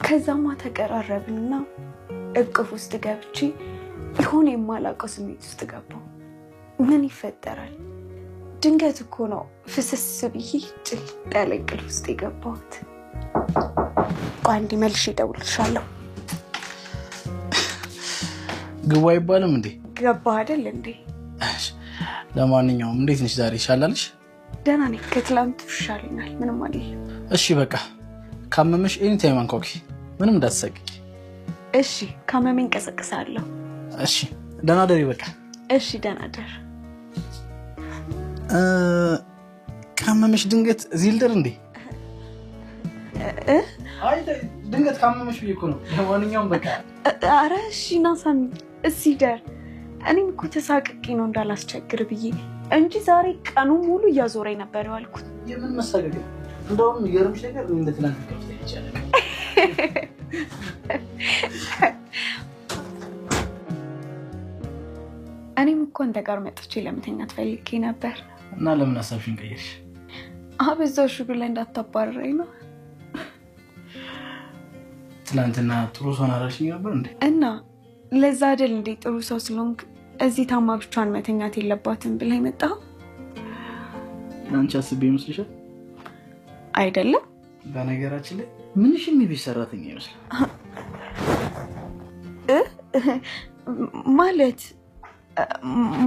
ከዛማ ተቀራረብንና እቅፍ ውስጥ ገብቼ ይሆን የማላውቀው ስሜት ውስጥ ገባሁ። ምን ይፈጠራል? ድንገት እኮ ነው ፍስስ ብዬ ጭል ያለ እንቅልፍ ውስጥ የገባሁት። አንዴ መልሼ እደውልልሻለሁ። ግባ አይባልም እንዴ? ገባ አይደል እንዴ? ለማንኛውም እንዴት ነሽ ዛሬ? ይሻላልሽ? ደህና ነኝ። ከትላንቱ ይሻለኛል። ምንም አይደለም። እሺ በቃ ካመመሽ ኤኒ ታይም አንኳኪ፣ ምንም እንዳትሰቅቂ። እሺ ካመመኝ ቀሰቅሳለሁ። እሺ ደህና ደሪ በቃ። እሺ ደህና ደር። ካመመሽ ድንገት እዚህ ልደር እንዴ? አይ ድንገት ካመመሽ ብዬ እኮ ነው። ለማንኛውም በቃ ኧረ እሺ ና ሳሚ እዚህ ደር። እኔም እኮ ተሳቅቄ ነው እንዳላስቸግር ብዬ እንጂ ዛሬ ቀኑ ሙሉ እያዞረኝ ነበር ያልኩት። የምን መሳቀቅ? እንደውም የርምሽ ነገር እንደ ትናንት ከፍታ ይቻላል። እኔም እኮ አንተ ጋር መጥቼ ለመተኛት ፈልጌ ነበር። እና ለምን ሀሳብሽን ቀየርሽ? አበዛው ሹሩ ላይ እንዳታባረረኝ ነው። ትናንትና ጥሩ ሰው ናራሽኝ ነበር እንዴ? እና ለዛ አይደል እንዴ ጥሩ ሰው ስለሆንክ እዚህ ታማ ብቻዋን መተኛት የለባትም ብለህ መጣው? አንቺ አስቤ ይመስልሻል? አይደለም። በነገራችን ላይ ምንሽም የቤት ሰራተኛ ይመስላል።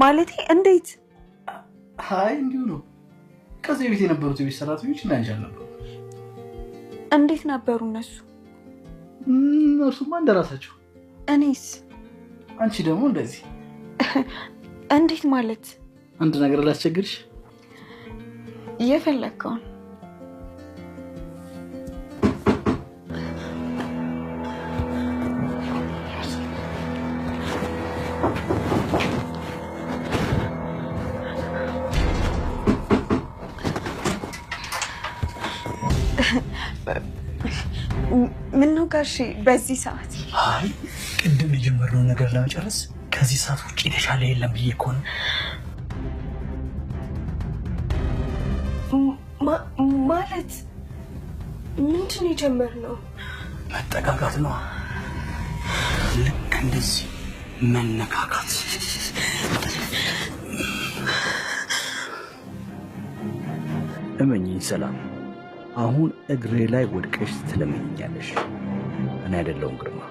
ማለቴ እንዴት? አይ እንዲሁ ነው። ከዚህ ቤት የነበሩት የቤት ሰራተኞች እንዳንቺ አልነበሩ። እንዴት ነበሩ እነሱ? እርሱማ እንደራሳቸው። እኔስ? አንቺ ደግሞ እንደዚህ። እንዴት ማለት? አንድ ነገር ላስቸግርሽ? የፈለከውን። ምን ነው ጋሼ በዚህ ሰዓት? አይ ቅድም የጀመርነው ነገር ለመጨረስ ከዚህ ሰዓት ውጪ የተሻለ የለም ብዬ እኮ ነው። ማለት ምንድን ነው የጀመርነው? መጠጋጋት ነው። ልክ እንደዚህ መነካካት። እመኚኝ ሰላም፣ አሁን እግሬ ላይ ወድቀሽ ትለምኛለሽ። እኔ አይደለሁም ግርማ።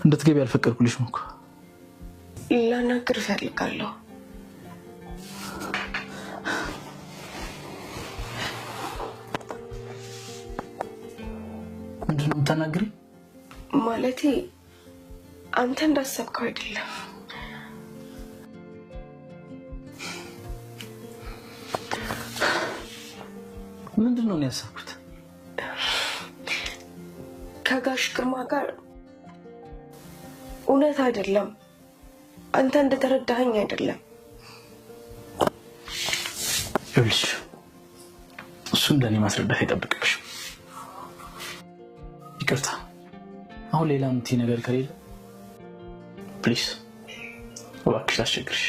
እንድትገቢ አልፈቀድኩልሽም እኮ። ላናግር እፈልጋለሁ። ምንድን ነው የምታናግሪኝ? ማለቴ አንተ እንዳሰብከው አይደለም። ምንድን ነው ያሰብኩት? ከጋሽ ግርማ ጋር እውነት አይደለም። አንተ እንደተረዳኸኝ አይደለም። ይኸውልሽ እሱ እንደኔ ማስረዳት አይጠብቅብሽም። ይቅርታ። አሁን ሌላ የምትይ ነገር ከሌለ ፕሊዝ እባክሽ አስቸግርሽ።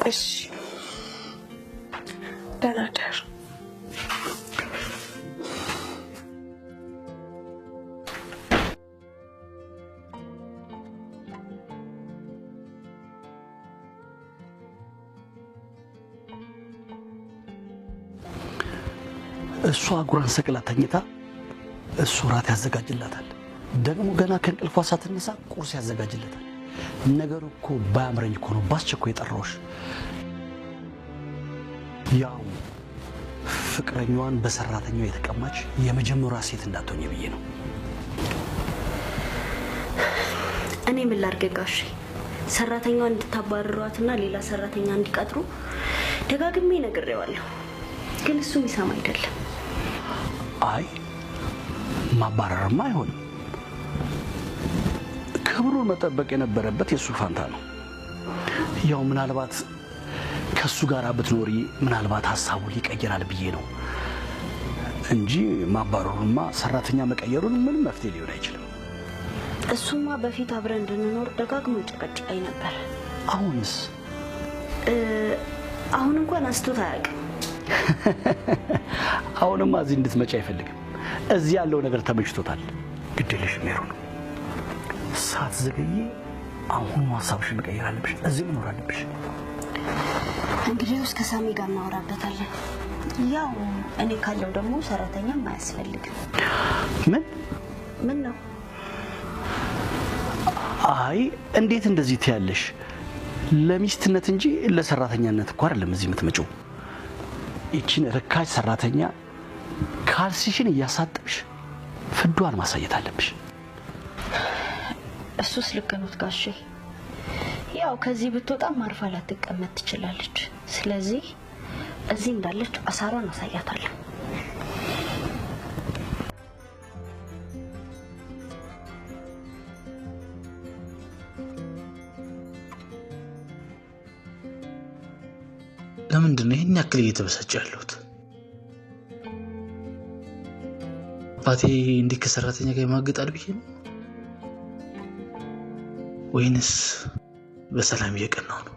እሺ ደህና ደር። እሷ አጉራን ሰቅላ ተኝታ እሱ ራት ያዘጋጅላታል። ደግሞ ገና ከእንቅልፏ ሳትነሳ ቁርስ ያዘጋጅላታል። ነገሩ እኮ ባያምረኝ እኮ ነው ባስቸኮ የጠራሁሽ። ያው ፍቅረኛዋን በሰራተኛው የተቀማች የመጀመሪያ ሴት እንዳትሆኝ ብዬ ነው። እኔ ምን ላድርግ ጋሼ? ሰራተኛዋን እንድታባርሯትና ሌላ ሰራተኛ እንዲቀጥሩ ደጋግሜ ነግሬዋለሁ፣ ግን እሱ የሚሰማ አይደለም። አይ ማባረርማ አይሆንም። ክብሩን መጠበቅ የነበረበት የሱ ፋንታ ነው። ያው ምናልባት ከሱ ጋር ብትኖሪ ምናልባት ሀሳቡን ይቀየራል ብዬ ነው እንጂ ማባረሩማ ሰራተኛ መቀየሩን ምንም መፍትሄ ሊሆን አይችልም። እሱማ በፊት አብረን እንድንኖር ደጋግሞ ጨቀጨቀኝ ነበር። አሁንስ? አሁን እንኳን አስቶት አያውቅም። አሁንማ እዚህ እንድትመጪ አይፈልግም። እዚህ ያለው ነገር ተመችቶታል። ግድልሽ ሜሮን፣ ሳትዘገይ አሁን ሀሳብሽን መቀየር አለብሽ። እዚህ መኖር አለብሽ። እንግዲህ እስከ ሳሚ ጋር እናወራበታለን። ያው እኔ ካለው ደግሞ ሰራተኛም አያስፈልግም። ምን ነው? አይ እንዴት እንደዚህ ትያለሽ? ለሚስትነት እንጂ ለሰራተኛነት እኮ አይደለም እዚህ የምትመጪው። ይቺን ርካሽ ሰራተኛ ካልሲሽን እያሳጠብሽ ፍዷን ማሳየት አለብሽ። እሱስ ልክ ነው ጋሼ። ያው ከዚህ ብትወጣም ማርፋ ላትቀመጥ ትችላለች። ስለዚህ እዚህ እንዳለች አሳሯን አሳያታለሁ። ለምንድን ነው ይሄን ያክል እየተበሳጨ ያለሁት? አባቴ እንዴ ከሰራተኛ ጋር ይማግጣል ብዬ ነው ወይንስ በሰላም እየቀናው ነው?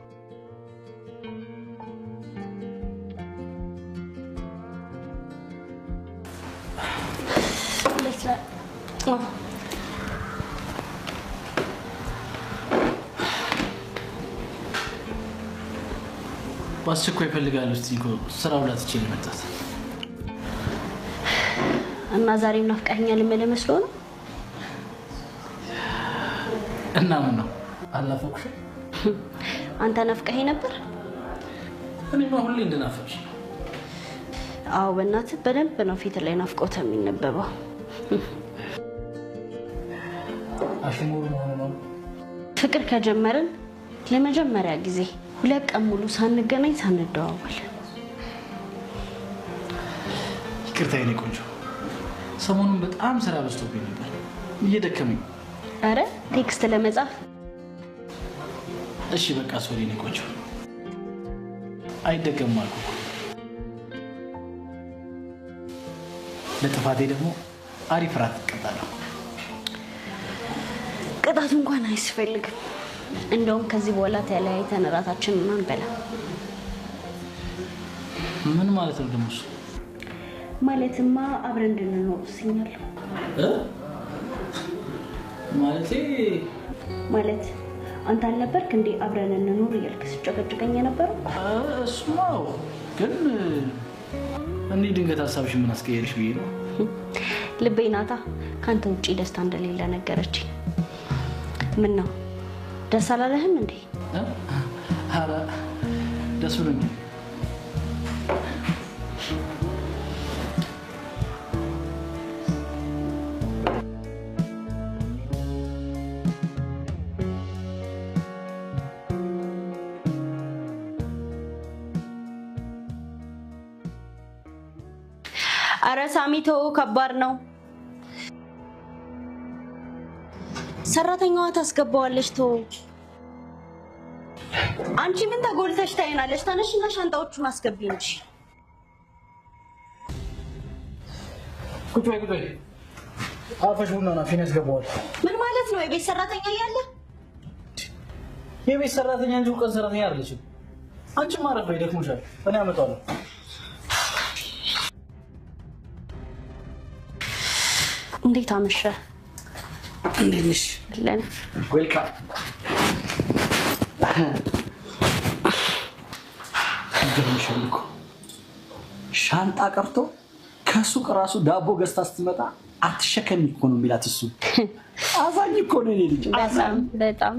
በአስቸኳይ እፈልጋለሁ። እስቲ ስራው ላይ ትችል መጣት እና ዛሬም ናፍቀኸኛል የምልህ መስሎ ነው። እና ምን ነው አላፈቅሽ? አንተ ናፍቀኸኝ ነበር። እኔማ ሁሌ እንደናፈቅሽ። አዎ በእናትህ በደንብ ነው ፊት ላይ ናፍቆት የሚነበበው። አሽሙር ነው። ፍቅር ከጀመርን ለመጀመሪያ ጊዜ 2 ቀን ሙሉ ሳንገናኝ ሳንደዋወል። ይቅርታ የኔ ቆንጆ፣ ሰሞኑን በጣም ስራ በዝቶብኝ ነበር፣ እየደከመኝ። አረ ቴክስት ለመጻፍ። እሺ በቃ ሶሪ የኔ ቆንጆ፣ አይደገምም አልኩ። ለጥፋቴ ደግሞ አሪፍ ራት እቀጣለሁ። ቅጣቱ እንኳን አያስፈልግም። እንደውም ከዚህ በኋላ ተለያይተን እራታችንን አንበላ። ምን ማለት ነው ደግሞ እሱ? ማለትማ አብረን እንድንኖር ወስኛለሁ። ማለት አንተ አልነበርክ እንዴ አብረን እንኖር እያልክ ስትጨቀጭቀኝ የነበረው? እሱማ ግን እኔ ድንገት ሀሳብሽን ምን አስቀየርሽ ብዬ ነው። ልቤ ናታ ካንተ ውጪ ደስታ እንደሌለ ነገረችኝ። ምን ነው ደስ አላለህም እንዴ? ኧረ ደስ ብሎኛል። አረ ሳሚቶ ከባድ ነው። ሰራተኛዋ ታስገባዋለች። ተው አንቺ ምን ተጎልተሽ ታይናለሽ? ተነሽና ሻንጣዎቹን አስገቢ እንጂ። ቁጭ በይ አፈሽ ቡና ናፍሽን ያስገባዋል። ምን ማለት ነው? የቤት ሰራተኛ እያለ የቤት ሰራተኛ እንጂ ቀን ሰራተኛ አይደለችም። አንቺ ማረፍ በይ፣ ደክሞሻል። እኔ አመጣለሁ። እንዴት አመሸ? እንዴት ነሽ? ለን ዌልካም። ገርምሽልኩ ሻንጣ ቀርቶ ከሱቅ ራሱ ዳቦ ገዝታ ስትመጣ አትሸከሚ እኮ ነው የሚላት እሱ። አዛኝ እኮ ነው ልጅ። በጣም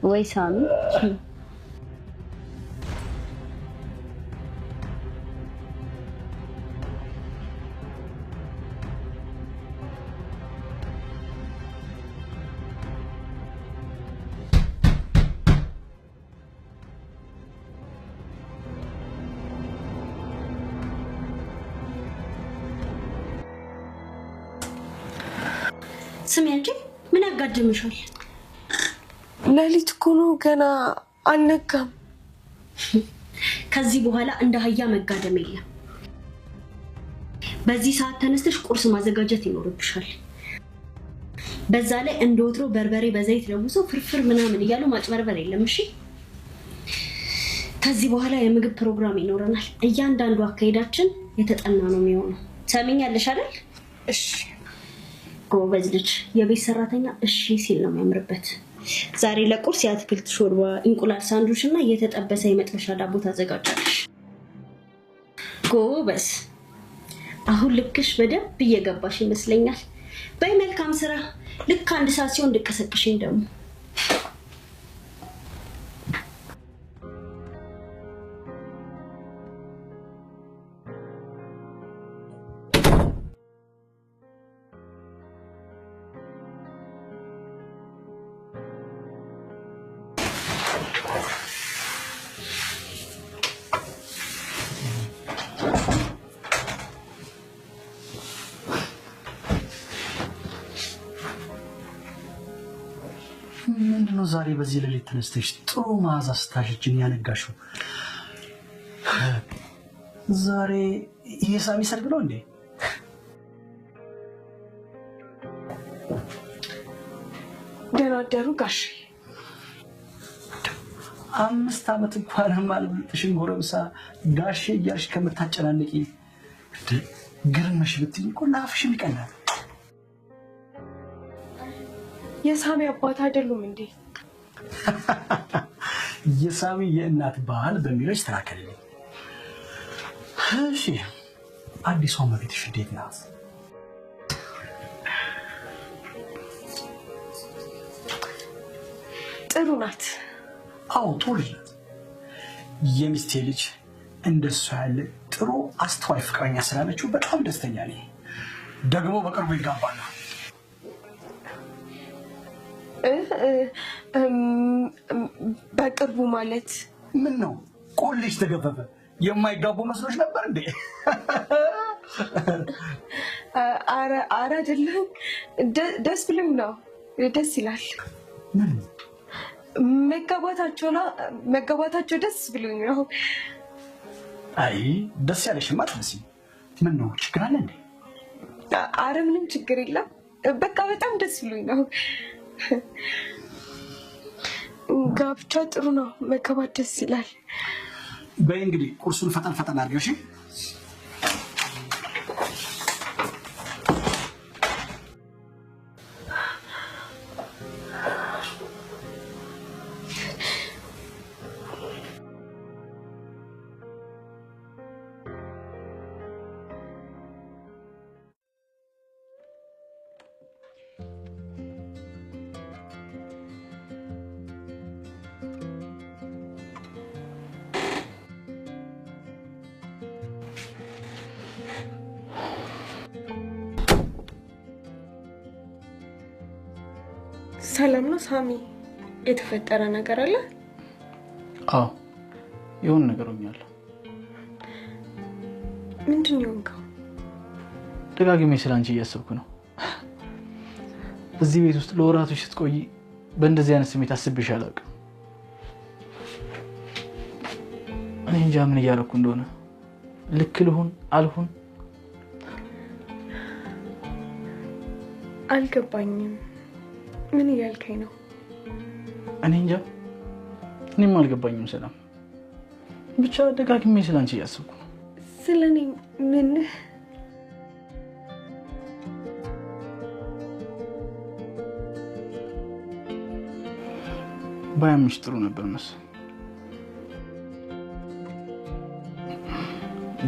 ወይ ሳሚ ስሚ አንቺ ምን ያጋድምሻል? ሌሊት እኮ ነው ገና አልነጋም። ከዚህ በኋላ እንደ አህያ መጋደም የለም። በዚህ ሰዓት ተነስተሽ ቁርስ ማዘጋጀት ይኖርብሻል። በዛ ላይ እንደ ወትሮ በርበሬ በዘይት ለውሶ ፍርፍር ምናምን እያሉ ማጭበርበር የለም። እሺ ከዚህ በኋላ የምግብ ፕሮግራም ይኖረናል። እያንዳንዱ አካሄዳችን የተጠና ነው የሚሆነው። ሰሚኛለሽ አይደል? እሺ ጎበዝ ልጅ። የቤት ሰራተኛ እሺ ሲል ነው የሚያምርበት። ዛሬ ለቁርስ የአትክልት ሾርባ፣ እንቁላል ሳንዱች እና የተጠበሰ የመጥበሻ ዳቦ ታዘጋጃለሽ። ጎበዝ። አሁን ልክሽ በደንብ እየገባሽ ይመስለኛል። በይ መልካም ስራ። ልክ አንድ ሰዓት ሲሆን እንድቀሰቅሽኝ ደግሞ። ምንድነው ዛሬ በዚህ ሌሊት ተነስተሽ ጥሩ መዓዛ ስታሽችን ያነጋሽው? ዛሬ የሳሚ ሰርግ ነው እንዴ? ደህና አደሩ ጋሽ። 5 ዓመት እንኳን ማልብልጥሽን ጎረምሳ ጋሼ እያልሽ ከምታጨናንቂ ግርምሽ ብትይ እኮ ናፍሽም ይቀናል። የሳሚ አባት አይደሉም እንዴ? የሳሚ የእናት ባል በሚለው ይስተካከልልኝ። እሺ አዲሷ መቤትሽ እንዴት ናት? ጥሩ ናት። አዎ ጥሩ ልጅ ናት። የሚስቴ ልጅ እንደሷ ያለ ጥሩ አስተዋይ ፍቅረኛ ስላለችው በጣም ደስተኛ ነኝ። ደግሞ በቅርቡ ይጋባሉ። በቅርቡ ማለት ምን ነው ቆልሽ ተገፈፈ? የማይጋቡ መስሎሽ ነበር እንዴ? አረ አይደለም። ደስ ብሎኝ ነው። ደስ ይላል። ምን መጋባታቸው ደስ ብሎኝ ነው። አይ ደስ ያለሽማ አትመስይም። ምን ነው ችግር አለ እንዴ? አረ ምንም ችግር የለም። በቃ በጣም ደስ ብሎኝ ነው። ጋብቻ ጥሩ ነው። መጋባት ደስ ይላል። በይ እንግዲህ ቁርሱን ፈጠን ፈጠን አድርጊው። እሺ ሰላም ነው ሳሚ? የተፈጠረ ነገር አለ? አዎ የሆነ ነገር ሆኛል። ምንድን ነው እንካ? ደጋግሜ ስላንቺ እያሰብኩ ነው። እዚህ ቤት ውስጥ ለወራቶች ስትቆይ በእንደዚህ አይነት ስሜት አስቤሽ አላውቅም። እኔ እንጃ ምን እያደረኩ እንደሆነ። ልክ ልሁን አልሁን አልገባኝም። ምን እያልከኝ ነው? እኔ እንጃ እኔም አልገባኝም። ሰላም ብቻ ደጋግሜ ስላንቺ እያሰብኩ ነው። ስለኔ ምን? ባያምሽ ጥሩ ነበር መሰለኝ።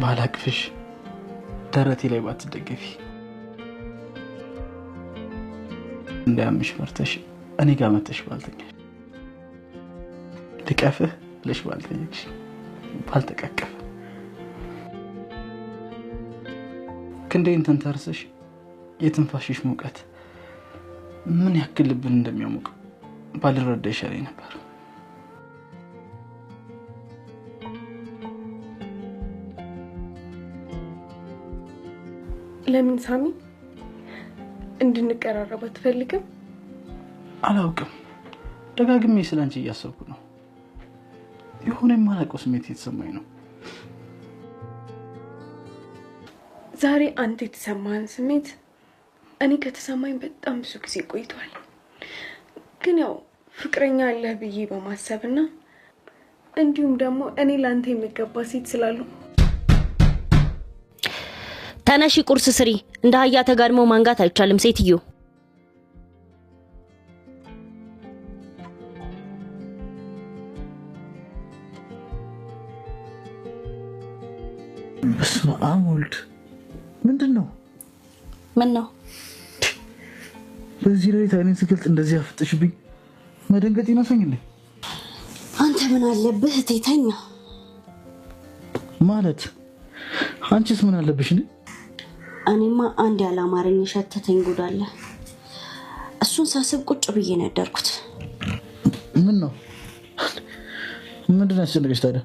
ባላቅፍሽ ደረቴ ላይ ባትደገፊ እንዳያምሽ ፈርተሽ እኔ ጋር መተሽ ባልተኛሽ ልቀፍህ ብለሽ ባልተኛሽ ባልተቃቀፈ ክንዴን ተንተርሰሽ የትንፋሽሽ ሙቀት ምን ያክል ልብን እንደሚያሞቅ ባልረዳ ይሻለኝ ነበር። ለምን ሳሚ? እንድንቀራረብ አትፈልግም? አላውቅም። ደጋግሜ ስላንቺ እያሰብኩ ነው። የሆነ የማላውቀው ስሜት የተሰማኝ ነው። ዛሬ አንተ የተሰማህን ስሜት እኔ ከተሰማኝ በጣም ብዙ ጊዜ ቆይቷል። ግን ያው ፍቅረኛ አለህ ብዬ በማሰብና እንዲሁም ደግሞ እኔ ላንተ የሚገባ ሴት ስላሉ ተነሺ ቁርስ ስሪ። እንደ አህያ ተጋድሞ ማንጋት አይቻልም ሴትዮ። በስመ አብ ወልድ። ምንድን ነው? ምን ነው? በዚህ ላይ አይኔን ስገልጥ እንደዚህ አፍጥሽብኝ መደንገጥ ይመስለኛል። አንተ ምን አለብህ ተይተኛ ማለት አንቺስ ምን አለብሽ? እኔማ አንድ ያላማረኝ ሸተተኝ ጉድ አለ። እሱን ሳስብ ቁጭ ብዬ ነው ያደርኩት። ምን ነው? ምንድን ነው ያስጨነቀሽ ታዲያ?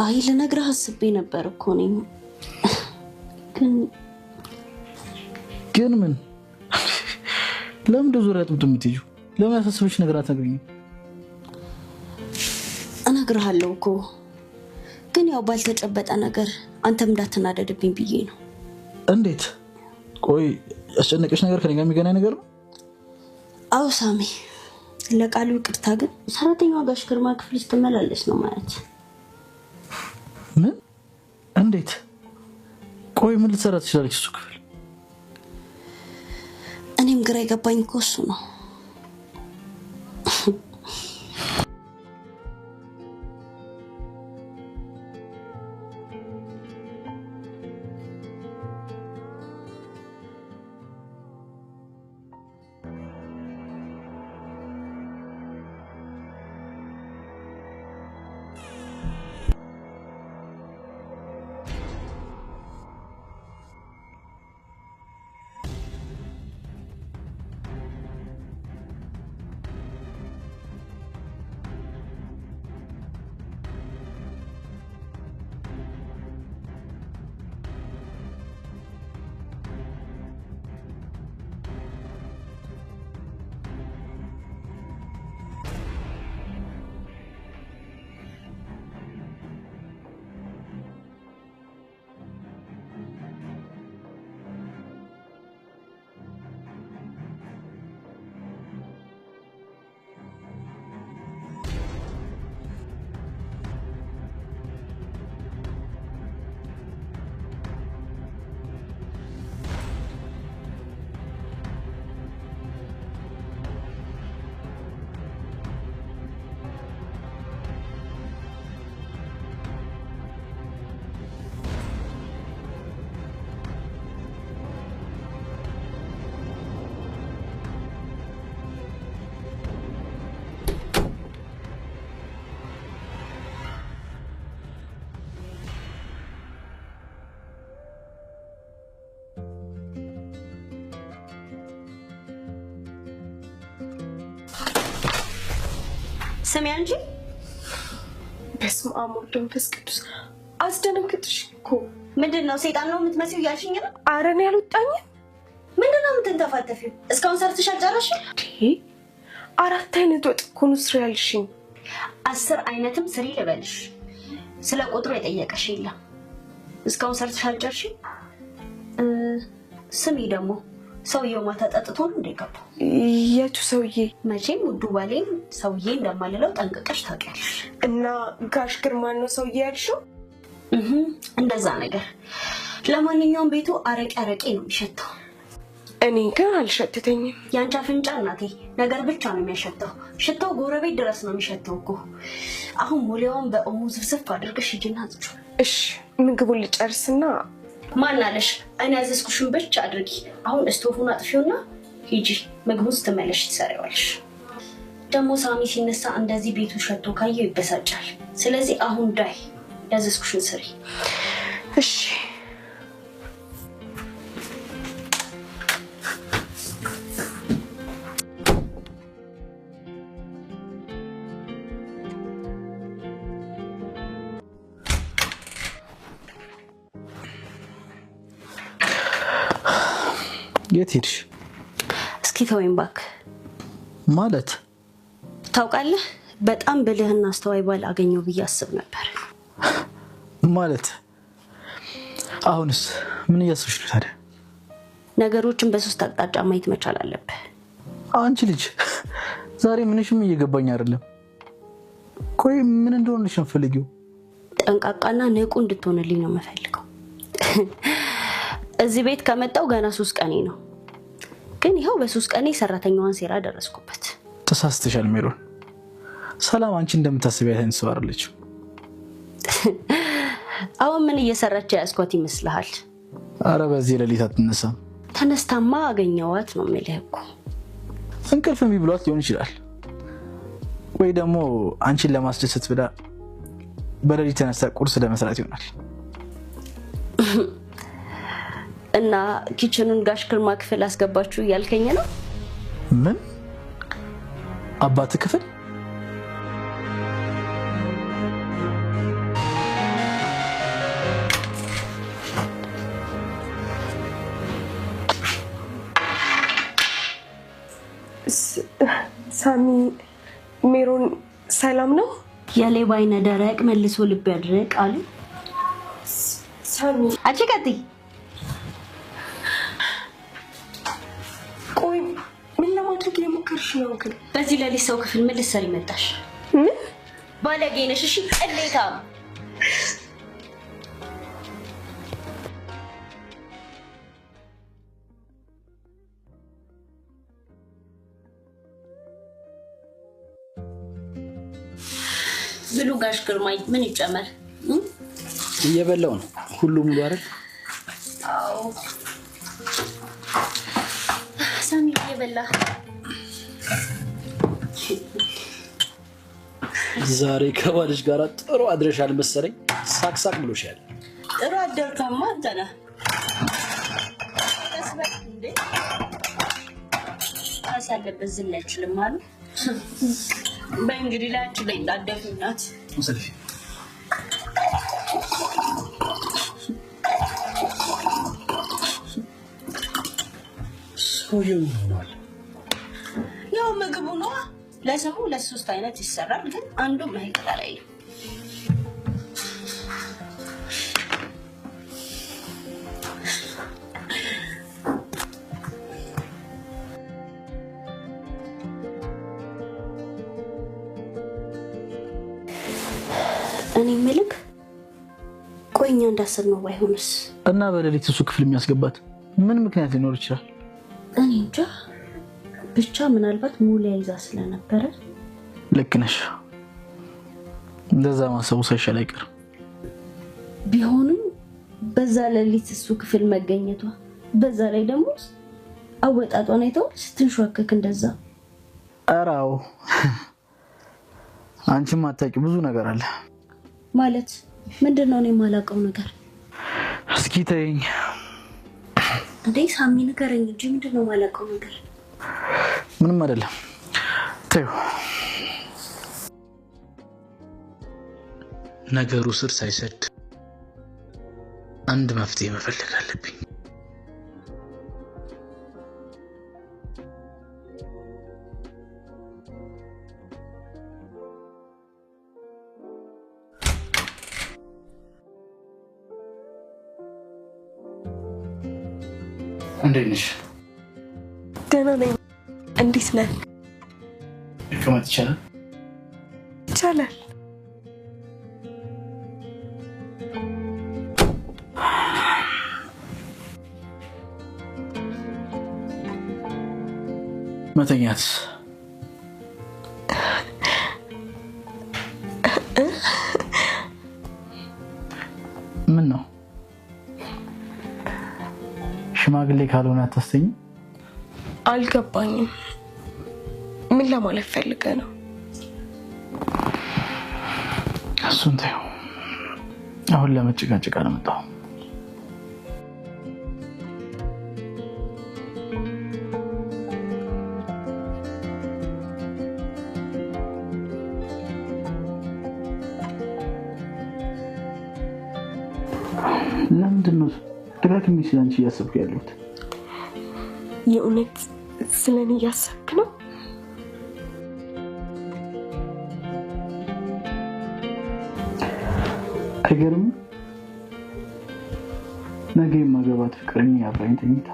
አይ ልነግርህ አስቤ ነበር እኮ እኔም። ግን ምን? ለምን ዙሪያ ጥምጥ የምትይጂው? ለምን ያሳሰበሽ ነገር አትነግሪኝም? እነግርሃለሁ እኮ ግን ያው ባልተጨበጠ ነገር አንተም እንዳትናደድብኝ ብዬ ነው። እንዴት? ቆይ ያስጨነቀሽ ነገር ከኔ ጋር የሚገናኝ ነገር ነው? አዎ ሳሚ፣ ለቃሉ ይቅርታ፣ ግን ሰራተኛዋ ጋሽ ግርማ ክፍል ስትመላለስ ነው ማለት። ምን? እንዴት? ቆይ ምን ልትሰራ ትችላለች እሱ ክፍል? እኔም ግራ የገባኝ እኮ እሱ ነው። ስሚ አንቺ። በስመ አብ ወወልድ ወመንፈስ ቅዱስ። አስደነግጥሽ እኮ። ምንድነው? ሰይጣን ነው የምትመስይው ያልሽኝ ነው? ኧረ እኔ አልወጣኝም። ምንድነው የምትንተፋተፊው? እስካሁን ሰርተሽ አልጨረስሽም? አራት አይነት ወጥ እኮ ነው ስሪ ያልሽኝ። 10 አይነትም ስሪ ልበልሽ። ስለ ቁጥሩ የጠየቀሽ የለም። እስካሁን ሰርተሽ አልጨረስሽም? ስሚ ደግሞ ሰውየው ማታ ጠጥቶ ነው እንደገባው። የቱ ሰውዬ? መቼም ውዱ ባሌን ሰውዬ እንደማልለው ጠንቅቀሽ ታውቂያለሽ። እና ጋሽ ግርማ ነው ሰውዬ ያልሽው? እንደዛ ነገር። ለማንኛውም ቤቱ አረቄ ነው የሚሸተው። እኔ ግን አልሸተተኝም። ያንቺ አፍንጫ እናቴ ነገር ብቻ ነው የሚያሸተው። ሽታው ጎረቤት ድረስ ነው የሚሸተው እኮ። አሁን ሞሊያውን በኦሞ ዝፍዝፍ አድርገሽ ሂጂና አጥጩ። እሺ ምግቡን ልጨርስና ማን አለሽ? እኔ ያዘዝኩሽን ብቻ አድርጊ። አሁን ስቶፉን አጥፊውና ሂጂ። ምግቡን ስትመለሽ ትሰሪዋለሽ። ደግሞ ሳሚ ሲነሳ እንደዚህ ቤቱ ሸቶ ካየው ይበሳጫል። ስለዚህ አሁን ዳይ ያዘዝኩሽን ስሪ። እሺ የት ሄድሽ? እስኪ ተወኝ እባክህ። ማለት ታውቃለህ በጣም ብልህና አስተዋይ ባል አገኘው ብዬ አስብ ነበር። ማለት አሁንስ ምን እያሰብሽ ነው ታዲያ? ነገሮችን በሶስት አቅጣጫ ማየት መቻል አለብህ። አንቺ ልጅ ዛሬ ምንሽም እየገባኝ አይደለም። ቆይ ምን እንደሆነሽ ነው ፈልጊው? ጠንቃቃና ንቁ እንድትሆንልኝ ነው የምፈልገው። እዚህ ቤት ከመጣው ገና 3 ቀኔ ነው። ግን ይሄው በ3 ቀኔ ሰራተኛዋን ሴራ ደረስኩበት። ተሳስተሻል ሜሮን። ሰላም አንቺ እንደምታስቢያት አይነት ሰው አይደለችም። አሁን ምን እየሰራች ያስኳት ይመስልሃል? አረ በዚህ ሌሊት አትነሳም። ተነስታማ አገኘዋት ነው የምልህ እኮ። እንቅልፍ እምቢ ብሏት ሊሆን ይችላል። ወይ ደግሞ አንቺን ለማስደሰት ብላ በሌሊት ተነስታ ቁርስ ለመስራት ይሆናል። እና ኪችኑን ጋሽ ግርማ ክፍል አስገባችሁ ያልከኝ ነው? ምን አባት ክፍል? ሳሚ ሜሮን ሰላም ነው? የሌባ አይነ ደረቅ መልሶ ልብ ያድርቅ አሉ ሳሚ። አንቺ ቀጥይ። ቆይ ምን ለማድረግ የሞከርሽ ነው? ግን በዚህ ሌሊት ሰው ክፍል ምን ልትሰሪ መጣሽ? ምን ባለጌ ነሽ። እሺ ቅሌታም። ብሉ ጋሽ ግርማይ ምን ይጨመር? እየበላው ነው። ሁሉም ሙሉ አይደል? አዎ ሳሚ እየበላ። ዛሬ ከባልሽ ጋር ጥሩ አድረሻል መሰለኝ። ሳቅሳቅ ብሎሻል። ጥሩ አደርካማ አንተ ነህ። ተስበክ እንዴ አሳለበት ዝም አይችልም አሉ። በእንግዲህ ላችሁ ላይ እንዳደፍናት ሰልፊ ሰውየው ሆኗል። ያው ምግቡ ነው። ለሰሙ ለሶስት አይነት ይሰራል፣ ግን አንዱ ማይቀር ላይ ነው። እኔ ምልክ ቆይኛ እንዳሰብነው ባይሆንስ? እና በሌሊት እሱ ክፍል የሚያስገባት ምን ምክንያት ሊኖር ይችላል? እኔ እንጃ። ብቻ ምናልባት ሙሊያ ይዛ ስለነበረ። ልክ ነሽ። እንደዛ ማሰቡ ሳይሻል አይቀርም። ቢሆንም በዛ ሌሊት እሱ ክፍል መገኘቷ፣ በዛ ላይ ደግሞ አወጣጧን አይተው ስትንሸዋከክ እንደዛ። አራው አንቺም አታውቂው ብዙ ነገር አለ። ማለት ምንድነው? እኔ የማላውቀው ነገር። እስኪ ተይኝ እንዴ ሳሚ ንገረኝ እንጂ ምንድነው የማላውቀው ነገር? ምንም አይደለም ተይው። ነገሩ ስር ሳይሰድ አንድ መፍትሄ መፈለግ አለብኝ። እንዴት ነሽ? ደህና ነኝ። እንዴት ነህ? መቀመጥ ይቻላል? ይቻላል። መተኛት ምን ነው? ሽማግሌ ካልሆነ አታስተኝ? አልገባኝም። ምን ለማለት ፈልገህ ነው? እሱን ተይው። አሁን ለመጨቃጨቅ አልመጣሁም። ለምንድን ነው ደጋግሜ ስለ አንቺ እያሰብኩ ያለሁት? የእውነት ስለኔ እያሰብክ ነው? አይገርም? ነገ የማገባት ፍቅረኛ አብራኝ ተኝታ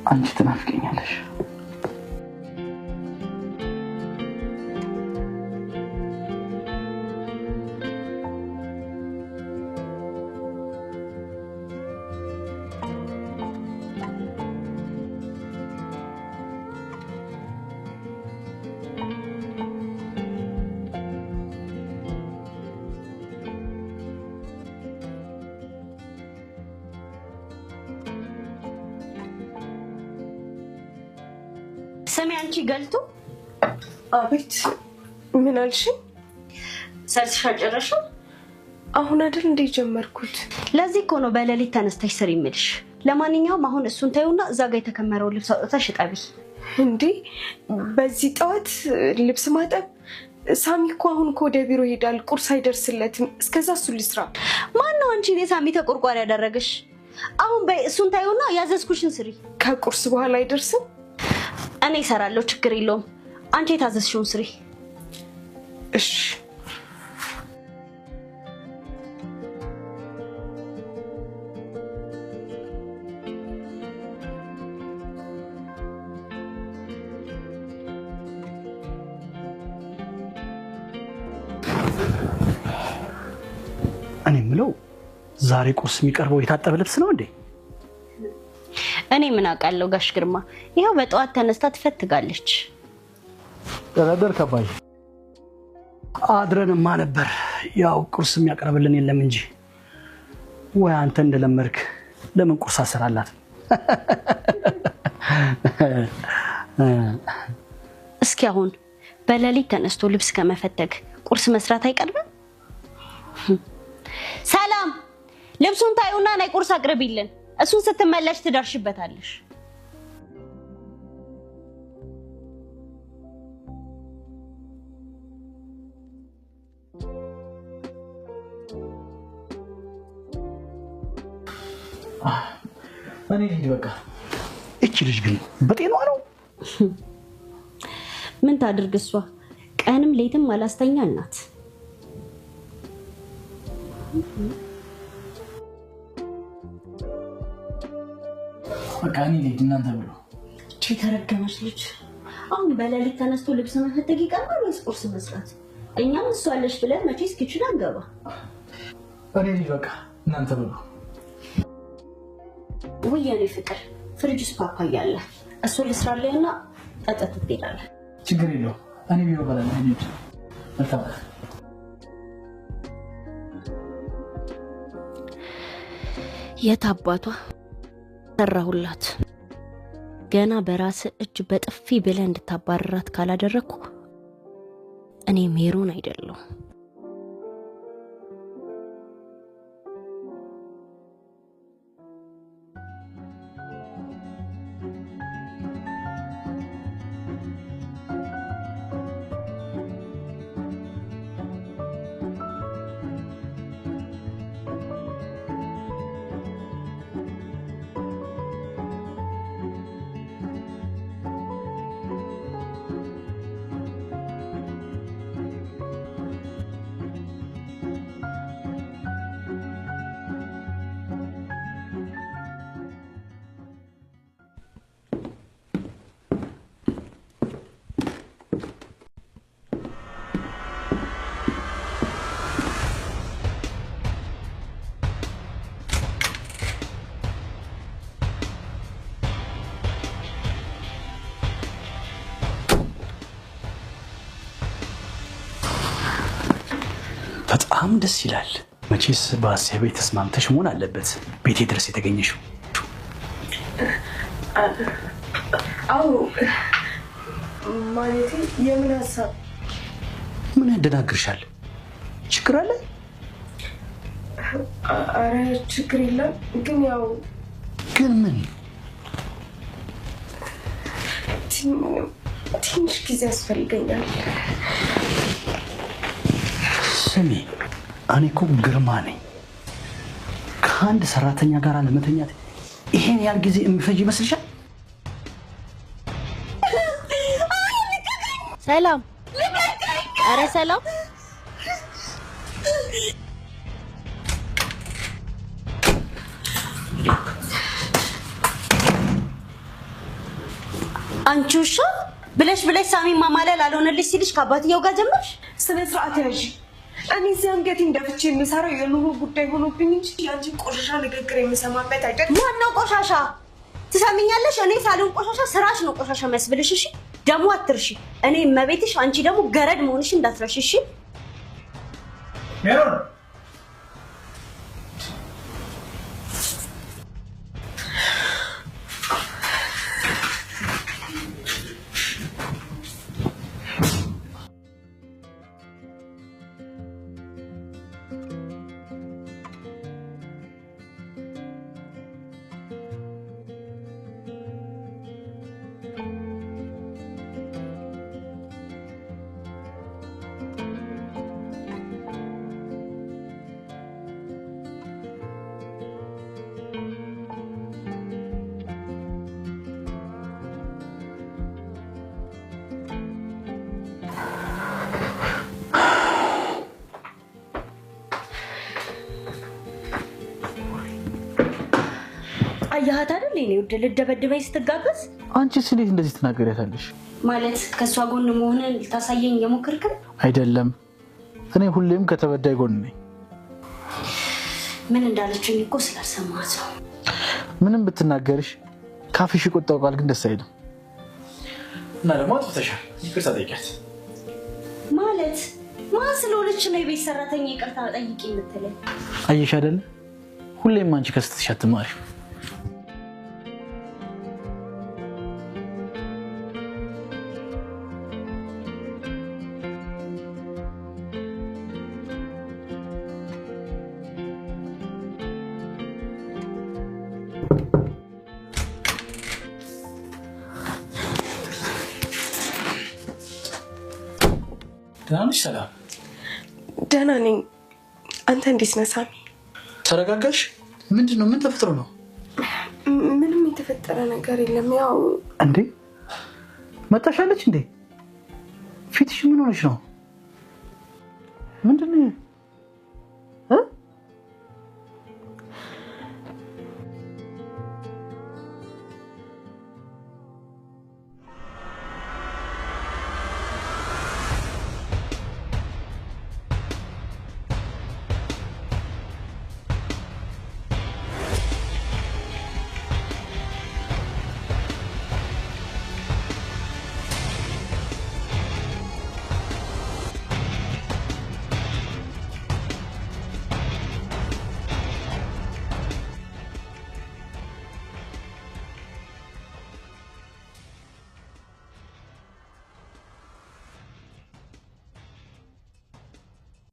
አንቺ ትናፍቀኛለሽ። ስሚ አንቺ ገልቱ። አቤት። ምን አልሽ? ሰርተሽ አጨረሽው? አሁን አይደል እንደ ጀመርኩት። ለዚህ እኮ ነው በሌሊት ተነስተሽ ስሪ የምልሽ። ለማንኛውም አሁን እሱን ታዩና እዛ ጋር የተከመረው ልብስ አውጥተሽ እጠቢ። እንዴ በዚህ ጠዋት ልብስ ማጠብ? ሳሚ እኮ አሁን ወደ ቢሮ ሄዳል። ቁርስ አይደርስለትም። እስከዛ እሱ ልስራ። ማን ነው አንቺ ሳሚ ተቆርቋሪ ያደረገሽ? አሁን በይ እሱን ታዩና ያዘዝኩሽን ስሪ። ከቁርስ በኋላ አይደርስም? እኔ እሰራለሁ፣ ችግር የለውም። አንቺ የታዘዝሽውን ስሪ። እሺ። እኔ የምለው ዛሬ ቁርስ የሚቀርበው የታጠበ ልብስ ነው እንዴ? እኔ ምን አውቃለሁ ጋሽ ግርማ። ይሄው በጠዋት ተነስታ ትፈትጋለች። ተረደር ከባይ አድረንማ ነበር። ያው ቁርስ የሚያቀርብልን የለም እንጂ ወይ አንተ እንደለመድክ ለምን ቁርስ አሰራላት? እስኪ አሁን በሌሊት ተነስቶ ልብስ ከመፈተግ ቁርስ መስራት አይቀርብም? ሰላም፣ ልብሱን ታዩና ናይ ቁርስ አቅርቢልን። እሱን ስትመለሽ ትደርሽበታለሽ። እኔ ልሂድ በቃ። እቺ ልጅ ግን በጤናዋ ነው? ምን ታድርግ እሷ ቀንም ሌትም አላስተኛ ናት። በቃ እኔ ልሂድ፣ እናንተ ብሎ። እቺ ተረገመች ልጅ አሁን በሌሊት ተነስቶ ልብስ መፈተግ ይቀርባል ወይስ ቁርስ መስራት? እኛም እሷ አለሽ ብለን መቼስ ኪችን አንገባ። እኔ ልሂድ በቃ፣ እናንተ ብሎ። ውይ የኔ ፍቅር ፍሪጅ ውስጥ ፓፓያ አለ። እሱ ልስራለህና ጠጥተህ ትሄዳለህ። ችግር የለውም። እኔ ቢሮ እበላለሁ። ልሂድ። መልካም። የት አባቷ ሰራሁላት። ገና በራስ እጅ በጥፊ ብለህ እንድታባረራት ካላደረኩ እኔ ሜሮን አይደለሁ። በጣም ደስ ይላል። መቼስ በሀሳቤ ተስማምተሽ መሆን አለበት ቤቴ ድረስ የተገኘሽው። አዎ ማለቴ የምን ሀሳብ? ምን ያደናግርሻል? ችግር አለ? አረ ችግር የለም። ግን ያው ግን ምን? ትንሽ ጊዜ ያስፈልገኛል። ስሚ፣ እኔ እኮ ግርማ ነኝ። ከአንድ ሰራተኛ ጋር ለመተኛት ይሄን ያህል ጊዜ የሚፈጅ ይመስልሻል? ሰላም ኧረ ሰላም አንቺ ውሻ ብለሽ ሳሚ ማማለል አልሆነልሽ ሲልሽ ከአባትየው ጋር ጀመርሽ ስነ ስርዓት ያዥ እኔ እዚህ አንገቴን ደፍቼ የምሰራው የኑሮ ጉዳይ ሆኖብኝ እንጂ ያንቺን ቆሻሻ ንግግር የምሰማበት አይደለም ማነው ቆሻሻ ትሰሚኛለሽ እኔ ሳልሆን ቆሻሻ ስራሽ ነው ቆሻሻ መስብልሽ እሺ ደሞ አትርሺ እኔ መቤትሽ አንቺ ደሞ ገረድ መሆንሽ እንዳትረሺ እሺ ሜሮን አያት አይደል እኔ ወደ ልደበድበኝ ስትጋበዝ አንቺ ስለዚህ እንደዚህ ትናገሪያታለሽ ማለት ከሷ ጎን መሆንን ልታሳየኝ የሞከርክ አይደለም እኔ ሁሌም ከተበዳይ ጎን ነኝ ምን እንዳለችኝ እኮ ስላልሰማት ነው ምንም ብትናገርሽ ካፍሽ ቆጣው ቃል ግን ደስ አይልም እና ደግሞ አጥፍተሻል ይቅርታ ጠይቂያት ማለት ማን ስለሆነች ነው የቤት ሰራተኛ ይቅርታ ጠይቂ የምትለኝ አየሽ አይደል ሁሌም አንቺ ከስተሽ አትማሪ ትናንሽ ሰላም ደህና ነኝ አንተ እንዴት ነህ ሳሚ ተረጋጋሽ ምንድነው ምን ተፈጥሮ ነው ምንም የተፈጠረ ነገር የለም ያው እንዴ መጣሻለች እንዴ ፊትሽ ምን ሆነሽ ነው ምንድነው